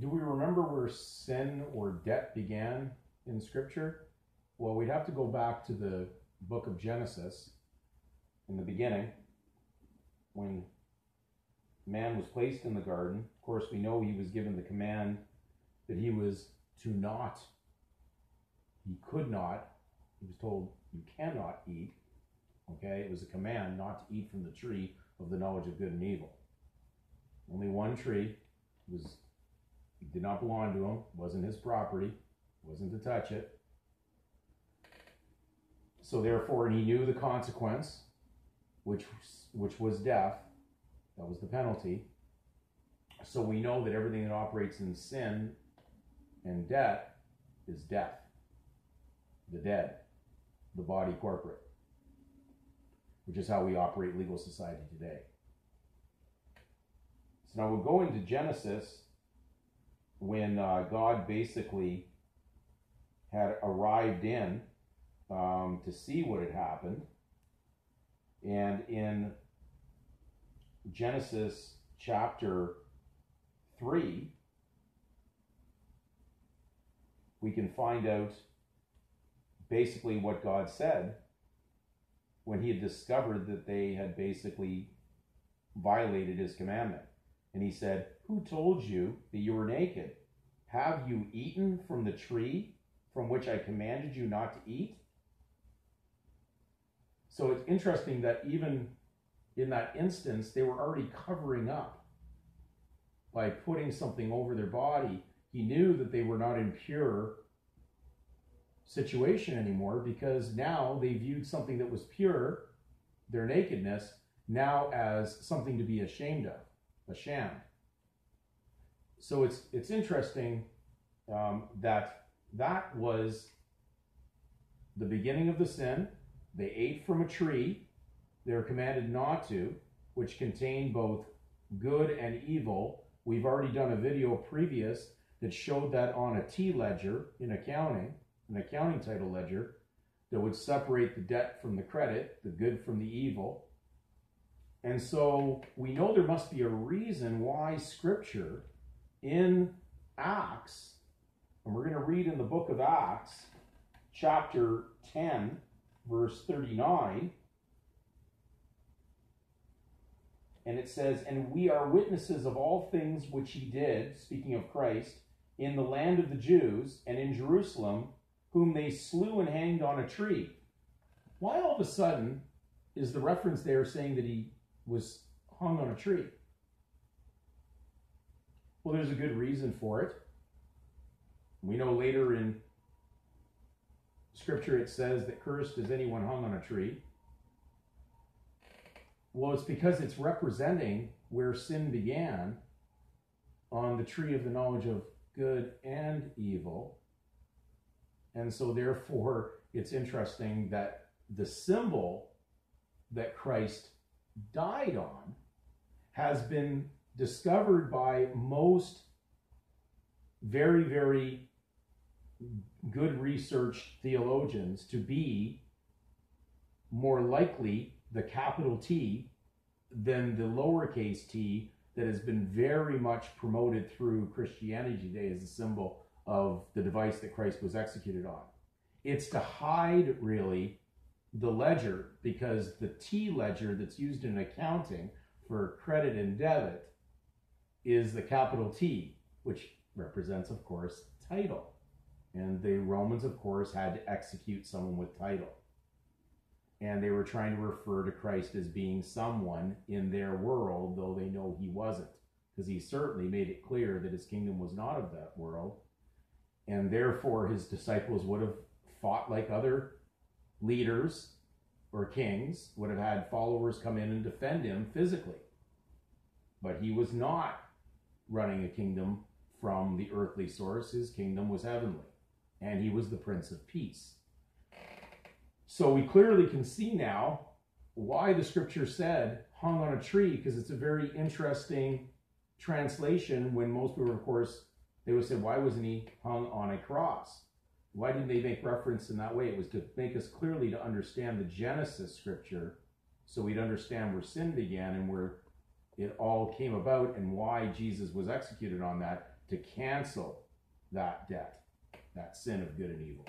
Do we remember where sin or debt began in Scripture? Well, we'd have to go back to the book of Genesis in the beginning when man was placed in the garden. Of course, we know he was given the command that he was to not, he could not, he was told, you cannot eat. Okay, it was a command not to eat from the tree of the knowledge of good and evil. Only one tree did not belong to him, wasn't his property, wasn't to touch it. So therefore, he knew the consequence, which was death. That was the penalty. So we know that everything that operates in sin and debt is death. The dead, the body corporate, which is how we operate legal society today. So now we'll go into Genesis when God basically had arrived in to see what had happened. And in Genesis chapter 3, we can find out basically what God said when he had discovered that they had basically violated his commandment. And he said, who told you that you were naked? Have you eaten from the tree from which I commanded you not to eat? So it's interesting that even in that instance, they were already covering up by putting something over their body. He knew that they were not in pure situation anymore, because now they viewed something that was pure, their nakedness, now as something to be ashamed of, a sham. So it's interesting that was the beginning of the sin. They ate from a tree they were commanded not to, which contained both good and evil. We've already done a video previous that showed that on a T ledger in accounting, an accounting title ledger, that would separate the debt from the credit, the good from the evil. And so we know there must be a reason why Scripture in Acts, and we're going to read in the book of Acts, chapter 10, verse 39, and it says, and we are witnesses of all things which he did, speaking of Christ, in the land of the Jews and in Jerusalem, whom they slew and hanged on a tree. Why all of a sudden is the reference there saying that he was hung on a tree? Well, there's a good reason for it. We know later in Scripture it says that cursed is anyone hung on a tree. Well, it's because it's representing where sin began on the tree of the knowledge of good and evil. And so therefore, it's interesting that the symbol that Christ died on has been discovered by most very, very good researched theologians to be more likely the capital T than the lowercase t that has been very much promoted through Christianity today as a symbol of the device that Christ was executed on. It's to hide, really, the ledger, because the T ledger that's used in accounting for credit and debit is the capital T, which represents, of course, title. And the Romans, of course, had to execute someone with title. And they were trying to refer to Christ as being someone in their world, though they know he wasn't, because he certainly made it clear that his kingdom was not of that world. And therefore, his disciples would have fought like other leaders or kings, would have had followers come in and defend him physically. But he was not running a kingdom from the earthly source. His kingdom was heavenly, and he was the Prince of Peace. So we clearly can see now why the Scripture said hung on a tree, because it's a very interesting translation when most people, of course, they would say, why wasn't he hung on a cross? Why didn't they make reference in that way? It was to make us clearly to understand the Genesis Scripture, so we'd understand where sin began and where it all came about and why Jesus was executed on that. to cancel that debt, that sin of good and evil.